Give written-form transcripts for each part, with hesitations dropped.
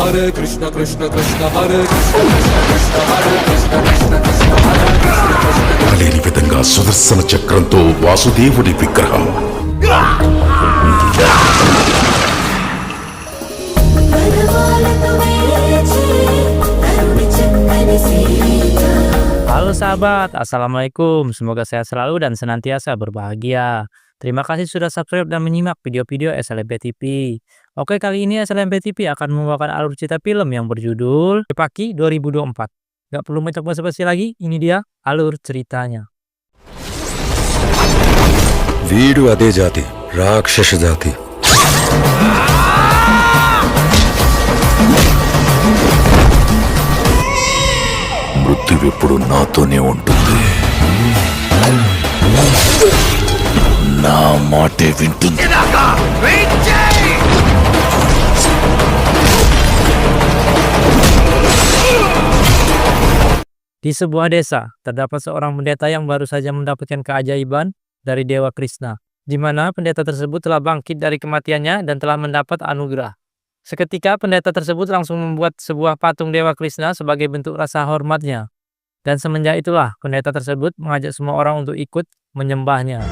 Hare Krishna Krishna Krishna Hare Krishna Krishna Krishna Hare Krishna Krishna Krishna Hare Krishna Krishna లేని విధంగా సుదర్శన చక్రంతో వాసుదేవుడి విగ్రహం Halo sahabat, assalamualaikum. Semoga sehat selalu dan senantiasa berbahagia. Terima kasih sudah subscribe dan menyimak video-video SLMP TV. Oke, kali ini SLMP TV akan membawakan alur cerita film yang berjudul Paki 2024. Gak perlu banyak basa-basi lagi, ini dia alur ceritanya. వీడు అదే జాతి రాక్షస జాతి మృత్యువెప్పుడు నాతోనే ఉంటుంది నా మాటే వింటుంది Di sebuah desa, terdapat seorang pendeta yang baru saja mendapatkan keajaiban dari Dewa Krishna, di mana pendeta tersebut telah bangkit dari kematiannya dan telah mendapat anugerah. Seketika pendeta tersebut langsung membuat sebuah patung Dewa Krishna sebagai bentuk rasa hormatnya. Dan semenjak itulah pendeta tersebut mengajak semua orang untuk ikut menyembahnya.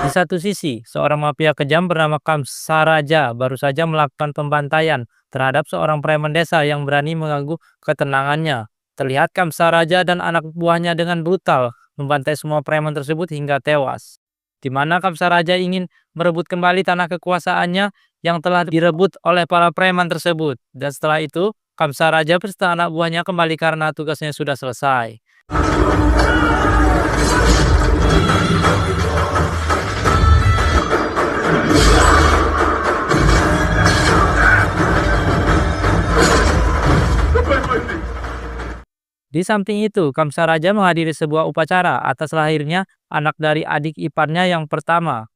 Di satu sisi, seorang mafia kejam bernama Kamsaraja baru saja melakukan pembantaian terhadap seorang preman desa yang berani mengganggu ketenangannya. Terlihat Kamsaraja dan anak buahnya dengan brutal membantai semua preman tersebut hingga tewas. Di mana Kamsaraja ingin merebut kembali tanah kekuasaannya yang telah direbut oleh para preman tersebut. Dan setelah itu, Kamsaraja berserta anak buahnya kembali karena tugasnya sudah selesai. Di samping itu, Kamsaraja menghadiri sebuah upacara atas lahirnya anak dari adik iparnya yang pertama,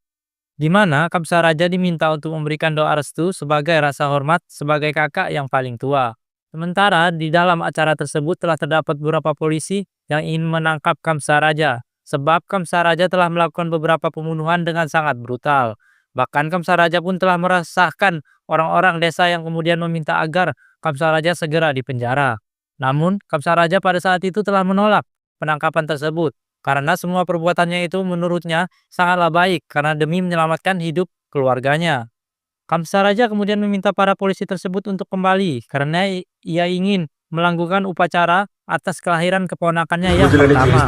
di mana Kamsaraja diminta untuk memberikan doa restu sebagai rasa hormat sebagai kakak yang paling tua. Sementara di dalam acara tersebut telah terdapat beberapa polisi yang ingin menangkap Kamsaraja, sebab Kamsaraja telah melakukan beberapa pembunuhan dengan sangat brutal. Bahkan Kamsaraja pun telah meresahkan orang-orang desa yang kemudian meminta agar Kamsaraja segera dipenjara. Namun, Kamsaraja pada saat itu telah menolak penangkapan tersebut karena semua perbuatannya itu menurutnya sangatlah baik karena demi menyelamatkan hidup keluarganya. Kamsaraja kemudian meminta para polisi tersebut untuk kembali karena ia ingin melakukan upacara atas kelahiran keponakannya yang pertama.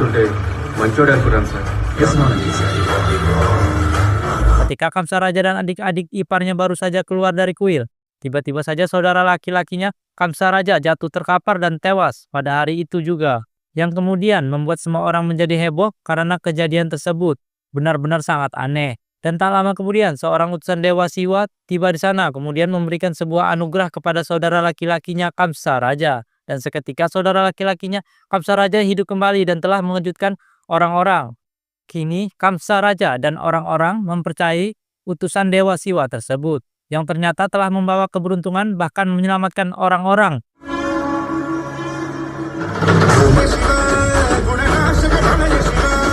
Ketika Kamsaraja dan adik-adik iparnya baru saja keluar dari kuil, tiba-tiba saja saudara laki-lakinya Kamsaraja jatuh terkapar dan tewas pada hari itu juga, yang kemudian membuat semua orang menjadi heboh karena kejadian tersebut benar-benar sangat aneh. Dan tak lama kemudian seorang utusan Dewa Siwa tiba di sana kemudian memberikan sebuah anugerah kepada saudara laki-lakinya Kamsaraja. Dan seketika saudara laki-lakinya Kamsaraja hidup kembali dan telah mengejutkan orang-orang. Kini Kamsaraja dan orang-orang mempercayai utusan Dewa Siwa tersebut, yang ternyata telah membawa keberuntungan bahkan menyelamatkan orang-orang.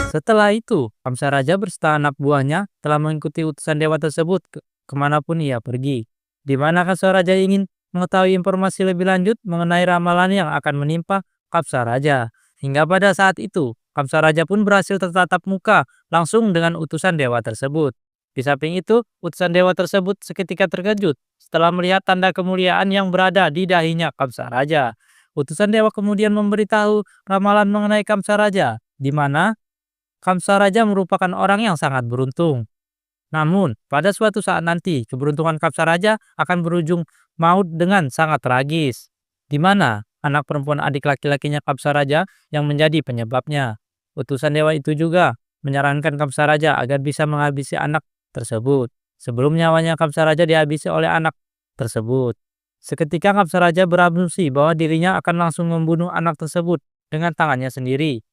Setelah itu, Kamsaraja berserta anak buahnya telah mengikuti utusan dewa tersebut kemanapun ia pergi. Di mana Kamsaraja ingin mengetahui informasi lebih lanjut mengenai ramalan yang akan menimpa Kamsaraja. Hingga pada saat itu, Kamsaraja pun berhasil tertatap muka langsung dengan utusan dewa tersebut. Di samping itu, utusan dewa tersebut seketika terkejut setelah melihat tanda kemuliaan yang berada di dahinya Kamsaraja. Utusan dewa kemudian memberitahu ramalan mengenai Kamsaraja, di mana Kamsaraja merupakan orang yang sangat beruntung. Namun, pada suatu saat nanti, keberuntungan Kamsaraja akan berujung maut dengan sangat tragis, di mana anak perempuan adik laki-lakinya Kamsaraja yang menjadi penyebabnya. Utusan dewa itu juga menyarankan Kamsaraja agar bisa menghabisi anak tersebut sebelum nyawanya Kamsaraja dihabisi oleh anak tersebut. Seketika Kamsaraja berasumsi bahwa dirinya akan langsung membunuh anak tersebut dengan tangannya sendiri.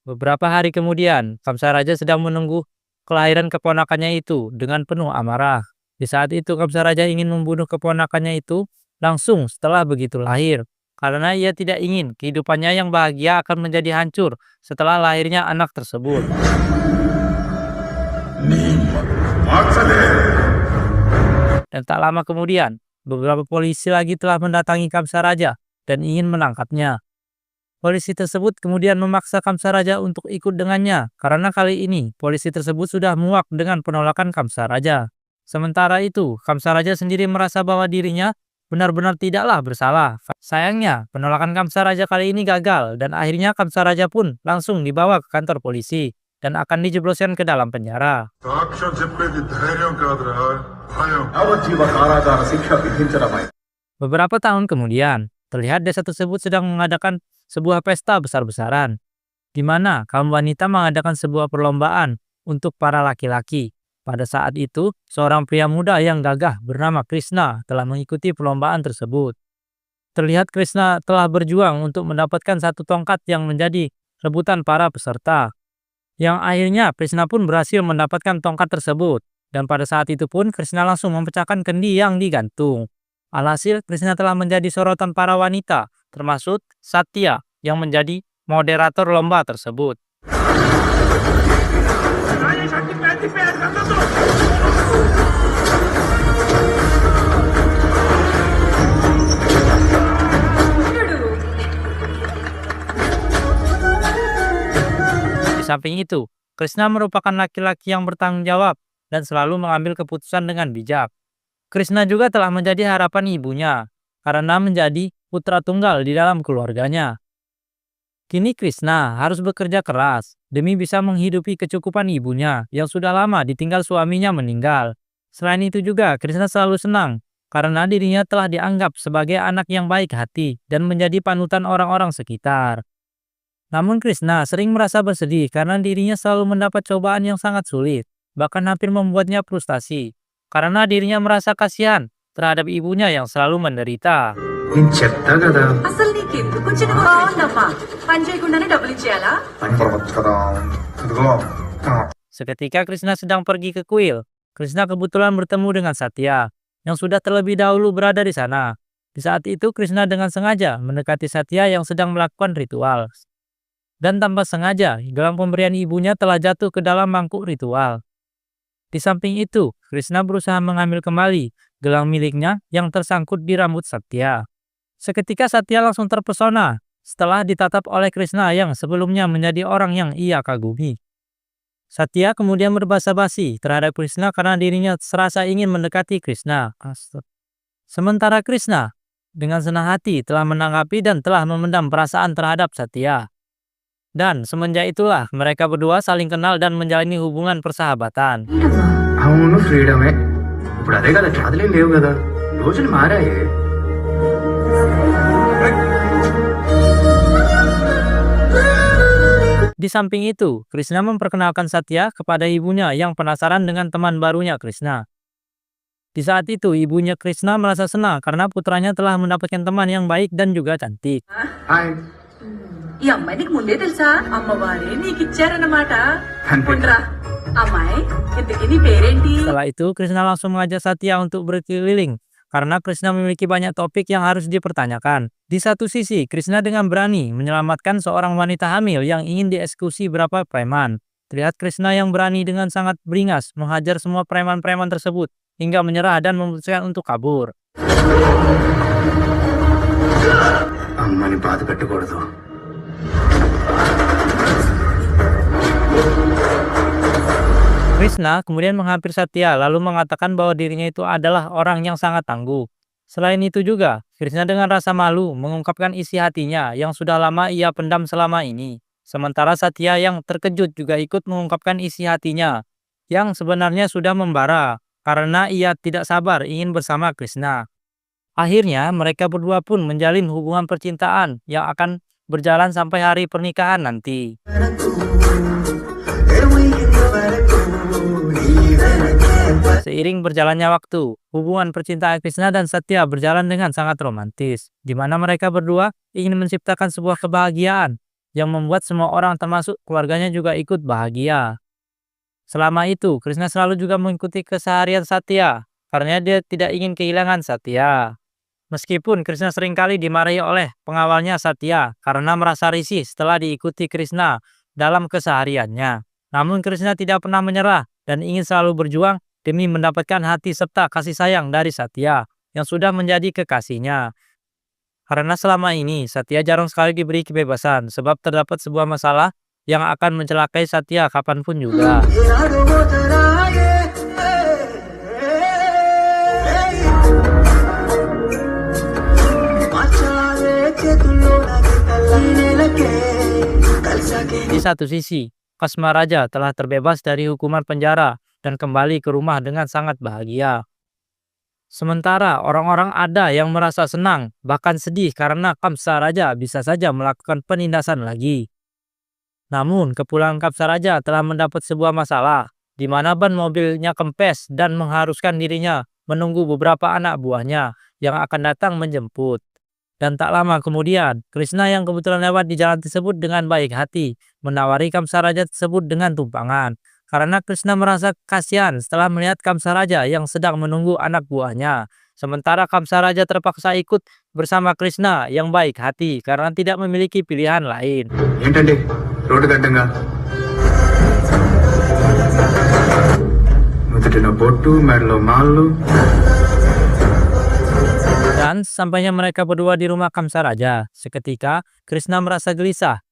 Beberapa hari kemudian, Kamsaraja sedang menunggu kelahiran keponakannya itu dengan penuh amarah. Di saat itu Kamsaraja ingin membunuh keponakannya itu langsung setelah begitu lahir, karena ia tidak ingin kehidupannya yang bahagia akan menjadi hancur setelah lahirnya anak tersebut. Dan tak lama kemudian, beberapa polisi lagi telah mendatangi Kamsaraja dan ingin menangkapnya. Polisi tersebut kemudian memaksa Kamsaraja untuk ikut dengannya, karena kali ini polisi tersebut sudah muak dengan penolakan Kamsaraja. Sementara itu, Kamsaraja sendiri merasa bahwa dirinya benar-benar tidaklah bersalah. Sayangnya, penolakan Kamsaraja kali ini gagal, dan akhirnya Kamsaraja pun langsung dibawa ke kantor polisi dan akan dijebloskan ke dalam penjara. సాక్ష్యం చెప్పేది ధైర్యం కాదురా భయం యావజ్జీవ కారాగార శిక్ష విధించడమై Beberapa tahun kemudian, terlihat desa tersebut sedang mengadakan sebuah pesta besar-besaran, di mana kaum wanita mengadakan sebuah perlombaan untuk para laki-laki. Pada saat itu, seorang pria muda yang gagah bernama Krishna telah mengikuti perlombaan tersebut. Terlihat Krishna telah berjuang untuk mendapatkan satu tongkat yang menjadi rebutan para peserta. Yang akhirnya Krishna pun berhasil mendapatkan tongkat tersebut. Dan pada saat itu pun Krishna langsung memecahkan kendi yang digantung. Alhasil Krishna telah menjadi sorotan para wanita, termasuk Satya yang menjadi moderator lomba tersebut. Di samping itu, Krishna merupakan laki-laki yang bertanggung jawab dan selalu mengambil keputusan dengan bijak. Krishna juga telah menjadi harapan ibunya karena menjadi putra tunggal di dalam keluarganya. Kini Krishna harus bekerja keras demi bisa menghidupi kecukupan ibunya yang sudah lama ditinggal suaminya meninggal. Selain itu juga Krishna selalu senang karena dirinya telah dianggap sebagai anak yang baik hati dan menjadi panutan orang-orang sekitar. Namun Krishna sering merasa bersedih karena dirinya selalu mendapat cobaan yang sangat sulit, bahkan hampir membuatnya frustasi, karena dirinya merasa kasihan terhadap ibunya yang selalu menderita. నేను చెప్తా కదా అసలు నీకెందుకు వచ్చిన బాగుందమ్మా పని చేయకుండానే డబ్బులు ఇచ్చేయాలా పని పడవచ్చు కదా ఇదిగో Seketika Krishna sedang pergi ke kuil, Krishna kebetulan bertemu dengan Satya yang sudah terlebih dahulu berada di sana. Di saat itu Krishna dengan sengaja mendekati Satya yang sedang melakukan ritual. Dan tanpa sengaja, gelang pemberian ibunya telah jatuh ke dalam mangkuk ritual. Di samping itu, Krishna berusaha mengambil kembali gelang miliknya yang tersangkut di rambut Satya. Seketika Satya langsung terpesona setelah ditatap oleh Krishna yang sebelumnya menjadi orang yang ia kagumi. Satya kemudian berbasa-basi terhadap Krishna karena dirinya serasa ingin mendekati Krishna. Sementara Krishna dengan senang hati telah menanggapi dan telah memendam perasaan terhadap Satya. Dan semenjak itulah mereka berdua saling kenal dan menjalani hubungan persahabatan. అవును ఫ్రీడమే ఇప్పుడు అదే కదా బాధలేం లేవు కదా రోజులు మారాయి Di samping itu, Krishna memperkenalkan Satya kepada ibunya yang penasaran dengan teman barunya Krishna. Di saat itu, ibunya Krishna merasa senang karena putranya telah mendapatkan teman yang baik dan juga cantik. Hi ఈ అమ్మాయి నీకు ముందే తెలుసా అమ్మవారే నీకు ఇచ్చారన్నమాట అంతే. ఉండరా అమ్మాయి ఇంతకీ నీ పేరేంటి Setelah itu, Krishna langsung mengajak Satya untuk berkeliling karena Krishna memiliki banyak topik yang harus dipertanyakan. Di satu sisi, Krishna dengan berani menyelamatkan seorang wanita hamil yang ingin dieksekusi beberapa preman. Terlihat Krishna yang berani dengan sangat beringas menghajar semua preman-preman tersebut hingga menyerah dan memutuskan untuk kabur. అమ్మని బాధ పెట్టకూడదు Krishna kemudian menghampiri Satya lalu mengatakan bahwa dirinya itu adalah orang yang sangat tangguh. Selain itu juga, Krishna dengan rasa malu mengungkapkan isi hatinya yang sudah lama ia pendam selama ini. Sementara Satya yang terkejut juga ikut mengungkapkan isi hatinya yang sebenarnya sudah membara karena ia tidak sabar ingin bersama Krishna. Akhirnya mereka berdua pun menjalin hubungan percintaan yang akan berjalan sampai hari pernikahan nanti. Seiring berjalannya waktu, hubungan percintaan Krishna dan Satya berjalan dengan sangat romantis, di mana mereka berdua ingin menciptakan sebuah kebahagiaan yang membuat semua orang termasuk keluarganya juga ikut bahagia. Selama itu, Krishna selalu juga mengikuti keseharian Satya karena dia tidak ingin kehilangan Satya. Meskipun Krishna seringkali dimarahi oleh pengawalnya Satya karena merasa risih setelah diikuti Krishna dalam kesehariannya. Namun Krishna tidak pernah menyerah dan ingin selalu berjuang demi mendapatkan hati serta kasih sayang dari Satya yang sudah menjadi kekasihnya. Karena selama ini Satya jarang sekali diberi kebebasan sebab terdapat sebuah masalah yang akan mencelakai Satya kapanpun juga. Di satu sisi, Kasmaraja telah terbebas dari hukuman penjara dan kembali ke rumah dengan sangat bahagia. Sementara orang-orang ada yang merasa senang, bahkan sedih karena Kamsaraja bisa saja melakukan penindasan lagi. Namun, kepulangan Kamsaraja telah mendapat sebuah masalah, di mana ban mobilnya kempes dan mengharuskan dirinya menunggu beberapa anak buahnya yang akan datang menjemput. Dan tak lama kemudian, Krishna yang kebetulan lewat di jalan tersebut dengan baik hati, menawari Kamsaraja tersebut dengan tumpangan. Karena Krishna merasa kasihan setelah melihat Kamsaraja yang sedang menunggu anak buahnya. Sementara Kamsaraja terpaksa ikut bersama Krishna yang baik hati karena tidak memiliki pilihan lain. ఏంటండి రోడ్డు గడ్డంగా నుదుటిన బొట్టు మెడలో మాళ్ళు Dan sampainya mereka berdua di rumah Kamsaraja, seketika Krishna merasa gelisah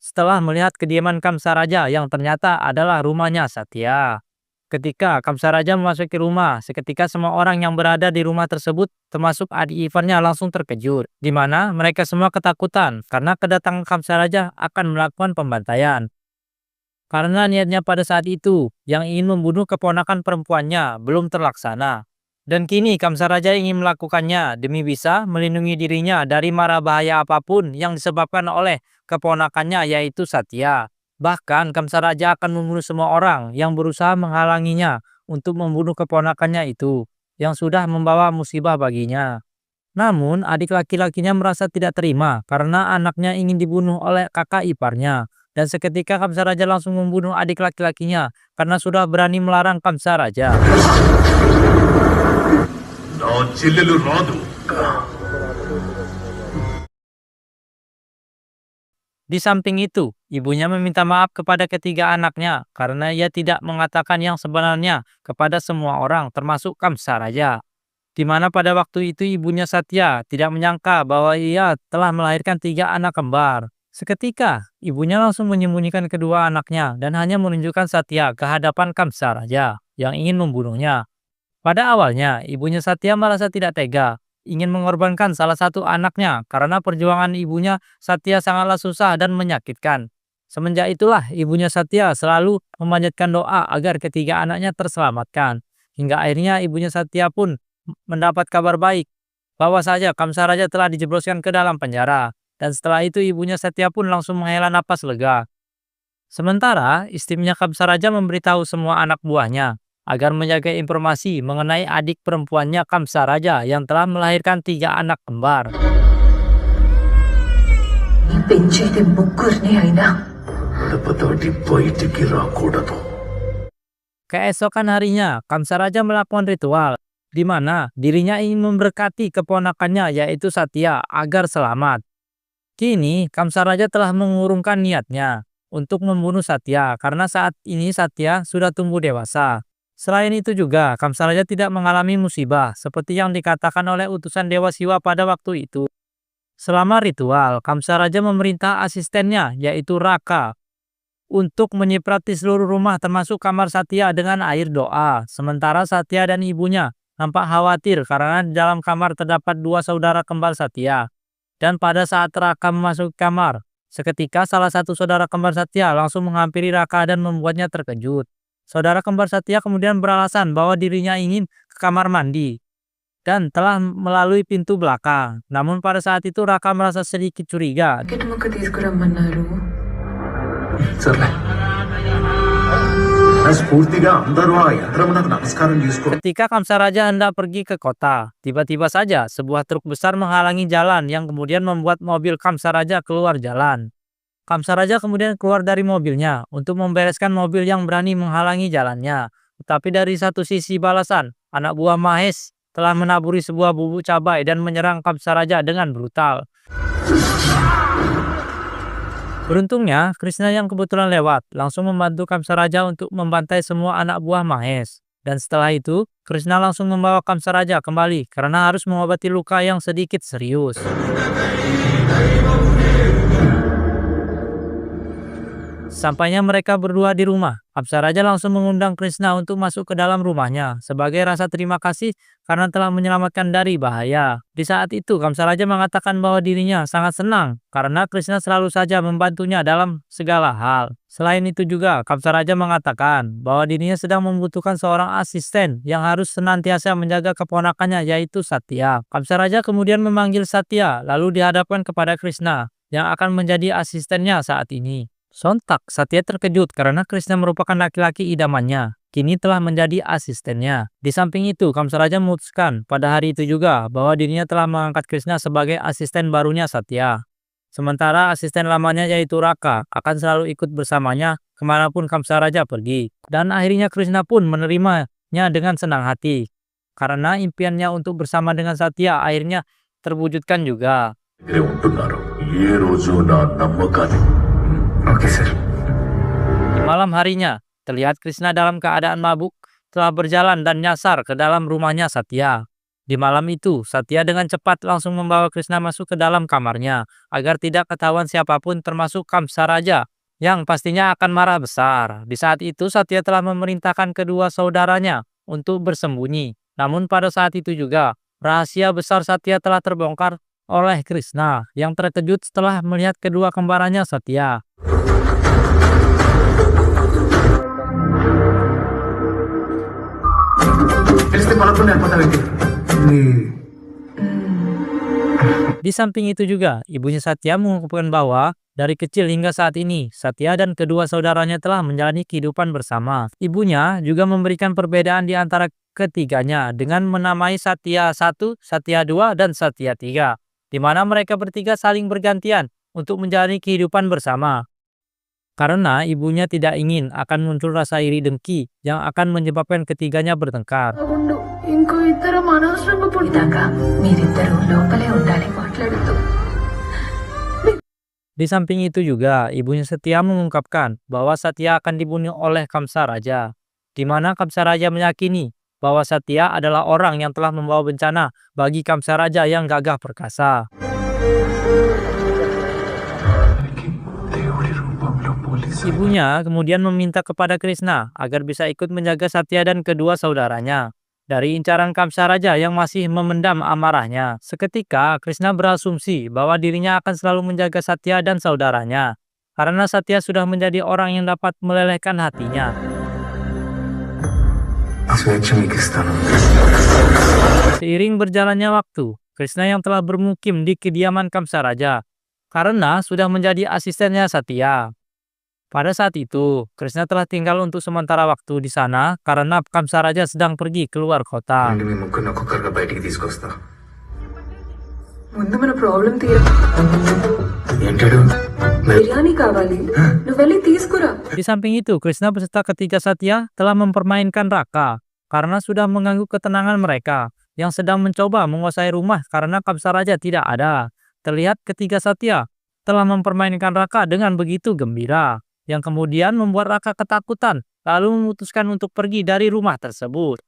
setelah melihat kediaman Kamsaraja yang ternyata adalah rumahnya Satya. Ketika Kamsaraja memasuki rumah, seketika semua orang yang berada di rumah tersebut, termasuk adik iparnya, langsung terkejut, di mana mereka semua ketakutan karena kedatangan Kamsaraja akan melakukan pembantaian. Karena niatnya pada saat itu yang ingin membunuh keponakan perempuannya belum terlaksana. Dan kini Kamsaraja ingin melakukannya demi bisa melindungi dirinya dari mara bahaya apapun yang disebabkan oleh keponakannya yaitu Satya. Bahkan Kamsaraja akan membunuh semua orang yang berusaha menghalanginya untuk membunuh keponakannya itu yang sudah membawa musibah baginya. Namun adik laki-lakinya merasa tidak terima karena anaknya ingin dibunuh oleh kakak iparnya. Dan seketika Kamsaraja langsung membunuh adik laki-lakinya karena sudah berani melarang Kamsaraja. నా చెల్లెలు రాదు. Di samping itu, ibunya meminta maaf kepada ketiga anaknya karena ia tidak mengatakan yang sebenarnya kepada semua orang termasuk Kamsaraja. Di mana pada waktu itu ibunya Satya tidak menyangka bahwa ia telah melahirkan 3 anak kembar. Seketika, ibunya langsung menyembunyikan kedua anaknya dan hanya menunjukkan Satya ke hadapan Kamsaraja yang ingin membunuhnya. Pada awalnya, ibunya Satya merasa tidak tega, ingin mengorbankan salah satu anaknya karena perjuangan ibunya Satya sangatlah susah dan menyakitkan. Semenjak itulah ibunya Satya selalu memanjatkan doa agar ketiga anaknya terselamatkan. Hingga akhirnya ibunya Satya pun mendapat kabar baik bahwa saja Kamsaraja telah dijebloskan ke dalam penjara. Dan setelah itu ibunya Satya pun langsung menghela napas lega. Sementara istrinya Kamsaraja memberitahu semua anak buahnya agar menjaga informasi mengenai adik perempuannya Kamsaraja yang telah melahirkan 3 anak kembar. పెంచేది ముగ్గురిని అయినా గడపతోటి బయటికి రాకూడదు. Keesokan harinya, Kamsaraja melakukan ritual di mana dirinya ingin memberkati keponakannya yaitu Satya agar selamat. Kini Kamsaraja telah mengurungkan niatnya untuk membunuh Satya karena saat ini Satya sudah tumbuh dewasa. Selain itu juga, Kamsaraja tidak mengalami musibah seperti yang dikatakan oleh utusan Dewa Siwa pada waktu itu. Selama ritual, Kamsaraja memerintah asistennya yaitu Raka untuk menyiprati seluruh rumah termasuk kamar Satya dengan air doa. Sementara Satya dan ibunya nampak khawatir karena di dalam kamar terdapat 2 saudara kembar Satya. Dan pada saat Raka memasuki kamar, seketika salah satu saudara kembar Satya langsung menghampiri Raka dan membuatnya terkejut. Saudara kembar Satya kemudian beralasan bahwa dirinya ingin ke kamar mandi dan telah melalui pintu belakang. Namun pada saat itu Raka merasa sedikit curiga. కిటుముక్క తీసుకురమ్మన్నారు. సర్లే స్ఫూర్తిగా అందరూ ఆ యంత్రమునకు నమస్కారం చేసుకో. Ketika Kamsaraja hendak pergi ke kota, tiba-tiba saja sebuah truk besar menghalangi jalan yang kemudian membuat mobil Kamsaraja keluar jalan. Kamsaraja kemudian keluar dari mobilnya untuk membereskan mobil yang berani menghalangi jalannya. Tetapi dari satu sisi balasan, anak buah Mahesh telah menaburi sebuah bubuk cabai dan menyerang Kamsaraja dengan brutal. Beruntungnya, Krishna yang kebetulan lewat langsung membantu Kamsaraja untuk membantai semua anak buah Mahesh. Dan setelah itu, Krishna langsung membawa Kamsaraja kembali karena harus mengobati luka yang sedikit serius. Sampainya mereka berdua di rumah, Kamsaraja langsung mengundang Krishna untuk masuk ke dalam rumahnya sebagai rasa terima kasih karena telah menyelamatkan dari bahaya. Di saat itu, Kamsaraja mengatakan bahwa dirinya sangat senang karena Krishna selalu saja membantunya dalam segala hal. Selain itu juga, Kamsaraja mengatakan bahwa dirinya sedang membutuhkan seorang asisten yang harus senantiasa menjaga keponakannya, yaitu Satya. Kamsaraja kemudian memanggil Satya lalu dihadapkan kepada Krishna yang akan menjadi asistennya saat ini. Sontak, Satya terkejut karena Krishna merupakan laki-laki idamannya. Kini telah menjadi asistennya. Di samping itu, Kamsaraja memutuskan pada hari itu juga bahwa dirinya telah mengangkat Krishna sebagai asisten barunya Satya. Sementara asisten lamanya yaitu Raka akan selalu ikut bersamanya kemanapun Kamsaraja pergi. Dan akhirnya Krishna pun menerimanya dengan senang hati. Karena impiannya untuk bersama dengan Satya akhirnya terwujudkan juga. దగ్గరే ఉంటున్నారు ఏ రోజు నా నమ్మకాన్ని okay sir. Di malam harinya, terlihat Krishna dalam keadaan mabuk telah berjalan dan nyasar ke dalam rumahnya Satya. Di malam itu, Satya dengan cepat langsung membawa Krishna masuk ke dalam kamarnya agar tidak ketahuan siapapun termasuk Kamsaraja yang pastinya akan marah besar. Di saat itu, Satya telah memerintahkan kedua saudaranya untuk bersembunyi. Namun pada saat itu juga, rahasia besar Satya telah terbongkar oleh Krishna yang terkejut setelah melihat kedua kembarannya Satya. తెలిస్తే పలకుండా వెళ్ళిపోతావేంటి? Di samping itu juga, ibunya Satya mengungkapkan bahwa dari kecil hingga saat ini, Satya dan kedua saudaranya telah menjalani kehidupan bersama. Ibunya juga memberikan perbedaan di antara ketiganya dengan menamai Satya 1, Satya 2, dan Satya 3, di mana mereka bertiga saling bergantian untuk menjalani kehidupan bersama. Karena ibunya tidak ingin akan muncul rasa iri dengki yang akan menyebabkan ketiganya bertengkar. ఉండు ఇంకో ఇద్దరం అనవసరంగా పుట్టాక మీరిద్దరూ లోపలే ఉండాలి మాట్లాడుతూ. Di samping itu juga, ibunya Satya mengungkapkan bahwa Satya akan dibunuh oleh Kamsaraja, di mana Kamsaraja meyakini bahwa Satya adalah orang yang telah membawa bencana bagi Kamsaraja yang gagah perkasa. Ibunya kemudian meminta kepada Krishna agar bisa ikut menjaga Satya dan kedua saudaranya dari incaran Kamsaraja yang masih memendam amarahnya. Seketika, Krishna berasumsi bahwa dirinya akan selalu menjaga Satya dan saudaranya, karena Satya sudah menjadi orang yang dapat melelehkan hatinya. స్వేచ్ఛ మీకు ఇస్తాను. Seiring berjalannya waktu, Krishna yang telah bermukim di kediaman Kamsaraja, karena sudah menjadi asistennya Satya. Pada saat itu, Krishna telah tinggal untuk sementara waktu di sana karena Kamsaraja sedang pergi keluar kota. మీ ముగ్గురు ఒక్కొక్కరుగా బయటికి తీసుకొస్తా. ముందు మన ప్రాబ్లం తీర ఏంటాడు? బిర్యానీ కావాలి నువ్వు వెళ్ళి తీసుకురా. Di samping itu, Krishna beserta ketiga Satya telah mempermainkan Raka karena sudah mengganggu ketenangan mereka yang sedang mencoba menguasai rumah karena Kamsaraja tidak ada. Terlihat ketiga Satya telah mempermainkan Raka dengan begitu gembira, yang kemudian membuat Raka ketakutan lalu memutuskan untuk pergi dari rumah tersebut.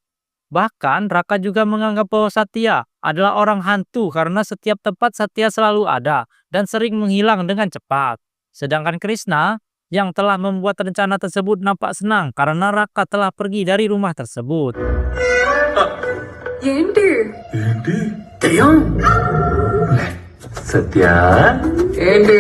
Bahkan Raka juga menganggap bahwa Satya adalah orang hantu karena setiap tempat Satya selalu ada dan sering menghilang dengan cepat. Sedangkan Krishna yang telah membuat rencana tersebut nampak senang karena Raka telah pergi dari rumah tersebut. ఏంటి ఏంటి దెయ్యం. సత్య ఏంటి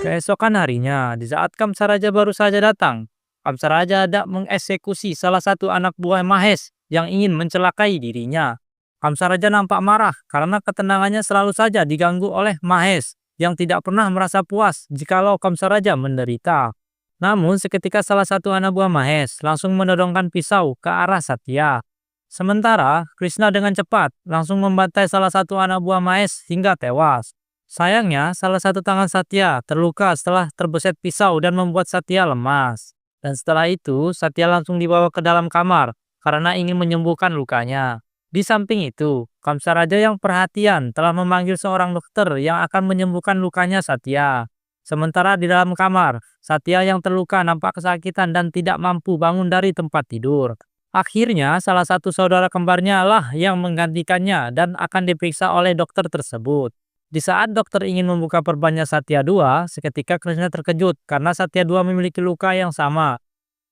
Keesokan harinya, di saat Kamsaraja baru saja datang, Kamsaraja hendak mengeksekusi salah satu anak buah Mahes yang ingin mencelakai dirinya. Kamsaraja nampak marah karena ketenangannya selalu saja diganggu oleh Mahes yang tidak pernah merasa puas jikalau Kamsaraja menderita. Namun seketika salah satu anak buah Mahes langsung menodongkan pisau ke arah Satya. Sementara Krishna dengan cepat langsung membantai salah satu anak buah Mahes hingga tewas. Sayangnya, salah satu tangan Satya terluka setelah terbeset pisau dan membuat Satya lemas. Dan setelah itu, Satya langsung dibawa ke dalam kamar karena ingin menyembuhkan lukanya. Di samping itu, Kamsaraja yang perhatian telah memanggil seorang dokter yang akan menyembuhkan lukanya Satya. Sementara di dalam kamar, Satya yang terluka nampak kesakitan dan tidak mampu bangun dari tempat tidur. Akhirnya, salah satu saudara kembarnya lah yang menggantikannya dan akan diperiksa oleh dokter tersebut. Di saat dokter ingin membuka perbannya Satya II, seketika Krishna terkejut karena Satya II memiliki luka yang sama,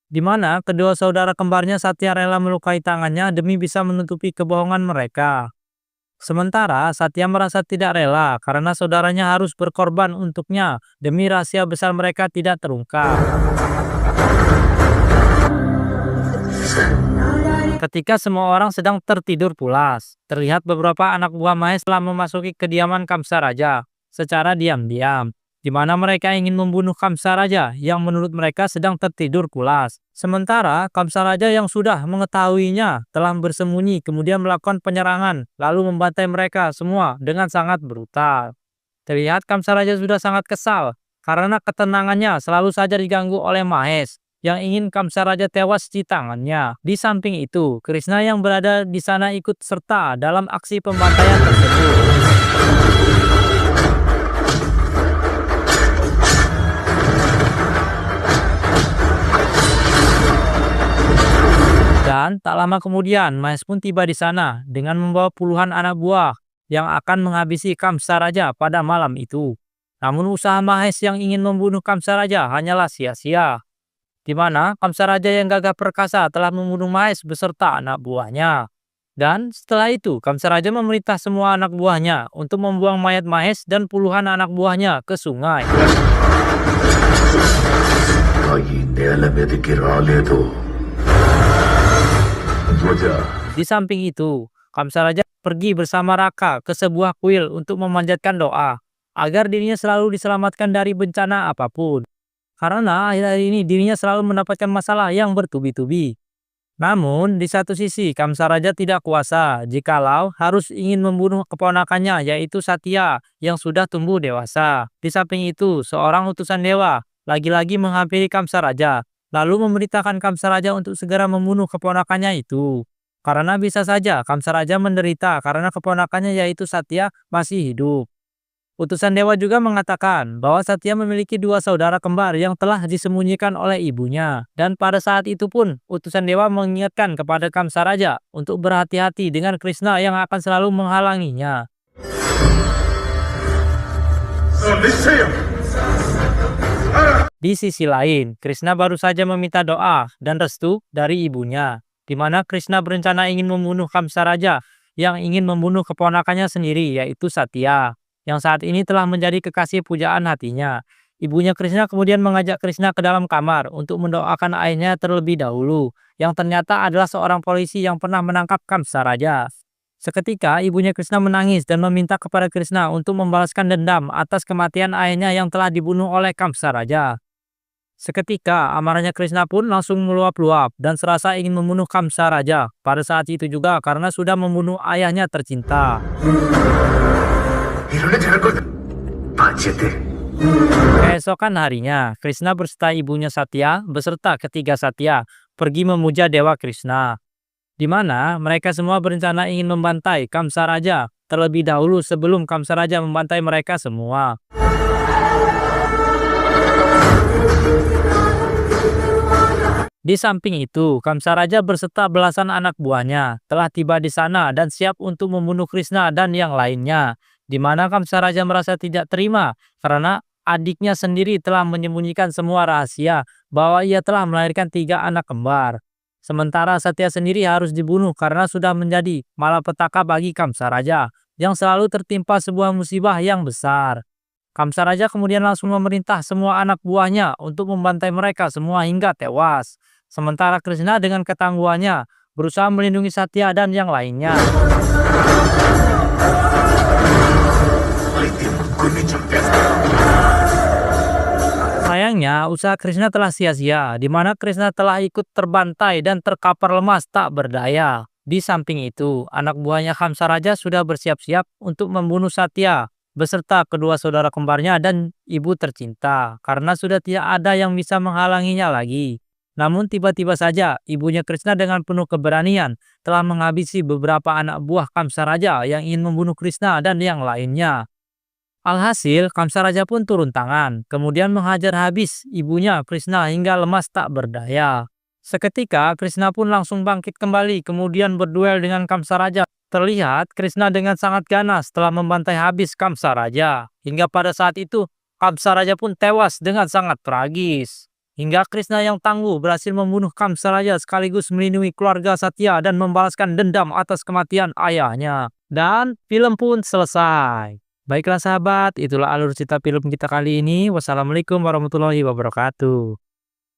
di mana kedua saudara kembarnya Satya rela melukai tangannya demi bisa menutupi kebohongan mereka. Sementara Satya merasa tidak rela karena saudaranya harus berkorban untuknya demi rahasia besar mereka tidak terungkap. Ketika semua orang sedang tertidur pulas, terlihat beberapa anak buah Mahes telah memasuki kediaman Kamsaraja secara diam-diam, di mana mereka ingin membunuh Kamsaraja yang menurut mereka sedang tertidur pulas. Sementara Kamsaraja yang sudah mengetahuinya telah bersembunyi kemudian melakukan penyerangan lalu membantai mereka semua dengan sangat brutal. Terlihat Kamsaraja sudah sangat kesal karena ketenangannya selalu saja diganggu oleh Mahes yang ingin Kamsaraja tewas di tangannya. Di samping itu, Krishna yang berada di sana ikut serta dalam aksi pembantaian tersebut. Dan tak lama kemudian, Mahes pun tiba di sana dengan membawa puluhan anak buah yang akan menghabisi Kamsaraja pada malam itu. Namun usaha Mahes yang ingin membunuh Kamsaraja hanyalah sia-sia, di mana Kamsaraja yang gagah perkasa telah membunuh Mahes beserta anak buahnya. Dan setelah itu, Kamsaraja memerintah semua anak buahnya untuk membuang mayat Mahes dan puluhan anak buahnya ke sungai. Di samping itu, Kamsaraja pergi bersama Raka ke sebuah kuil untuk memanjatkan doa agar dirinya selalu diselamatkan dari bencana apapun. Karena akhir-akhir ini dirinya selalu mendapatkan masalah yang bertubi-tubi. Namun, di satu sisi Kamsaraja tidak kuasa jikalau harus ingin membunuh keponakannya yaitu Satya yang sudah tumbuh dewasa. Di samping itu, seorang utusan dewa lagi-lagi menghampiri Kamsaraja, lalu memerintahkan Kamsaraja untuk segera membunuh keponakannya itu. Karena bisa saja Kamsaraja menderita karena keponakannya yaitu Satya masih hidup. Utusan dewa juga mengatakan bahwa Satya memiliki dua saudara kembar yang telah disembunyikan oleh ibunya. Dan pada saat itu pun, utusan dewa mengingatkan kepada Kamsaraja untuk berhati-hati dengan Krishna yang akan selalu menghalanginya. Di sisi lain, Krishna baru saja meminta doa dan restu dari ibunya, di mana Krishna berencana ingin membunuh Kamsaraja yang ingin membunuh keponakannya sendiri yaitu Satya, yang saat ini telah menjadi kekasih pujaan hatinya. Ibunya Krishna kemudian mengajak Krishna ke dalam kamar untuk mendoakan ayahnya terlebih dahulu, yang ternyata adalah seorang polisi yang pernah menangkap Kamsaraja. Seketika ibunya Krishna menangis dan meminta kepada Krishna untuk membalaskan dendam atas kematian ayahnya yang telah dibunuh oleh Kamsaraja. Seketika amarahnya Krishna pun langsung meluap-luap dan serasa ingin membunuh Kamsaraja pada saat itu juga karena sudah membunuh ayahnya tercinta. Keesokan harinya, Krishna berserta ibunya Satya beserta ketiga Satya pergi memuja Dewa Krishna, di mana mereka semua berencana ingin membantai Kamsaraja terlebih dahulu sebelum Kamsaraja membantai mereka semua. Di samping itu, Kamsaraja beserta belasan anak buahnya telah tiba di sana dan siap untuk membunuh Krishna dan yang lainnya, di mana Kamsaraja merasa tidak terima karena adiknya sendiri telah menyembunyikan semua rahasia bahwa ia telah melahirkan 3 anak kembar. Sementara Satya sendiri harus dibunuh karena sudah menjadi malapetaka bagi Kamsaraja yang selalu tertimpa sebuah musibah yang besar. Kamsaraja kemudian langsung memerintah semua anak buahnya untuk membantai mereka semua hingga tewas. Sementara Krishna dengan ketangguhannya berusaha melindungi Satya dan yang lainnya. Sayangnya, usaha Krishna telah sia-sia, di mana Krishna telah ikut terbantai dan terkapar lemas tak berdaya. Di samping itu, anak buahnya Kamsaraja sudah bersiap-siap untuk membunuh Satya beserta kedua saudara kembarnya dan ibu tercinta, karena sudah tidak ada yang bisa menghalanginya lagi. Namun tiba-tiba saja, ibunya Krishna dengan penuh keberanian telah menghabisi beberapa anak buah Kamsaraja yang ingin membunuh Krishna dan yang lainnya. Alhasil, Kamsaraja pun turun tangan, kemudian menghajar habis ibunya Krishna hingga lemas tak berdaya. Seketika, Krishna pun langsung bangkit kembali, kemudian berduel dengan Kamsaraja. Terlihat Krishna dengan sangat ganas telah membantai habis Kamsaraja. Hingga pada saat itu, Kamsaraja pun tewas dengan sangat tragis. Hingga Krishna yang tangguh berhasil membunuh Kamsaraja sekaligus melindungi keluarga Satya dan membalaskan dendam atas kematian ayahnya. Dan film pun selesai. Baiklah sahabat, itulah alur cerita film kita kali ini. Wassalamualaikum warahmatullahi wabarakatuh.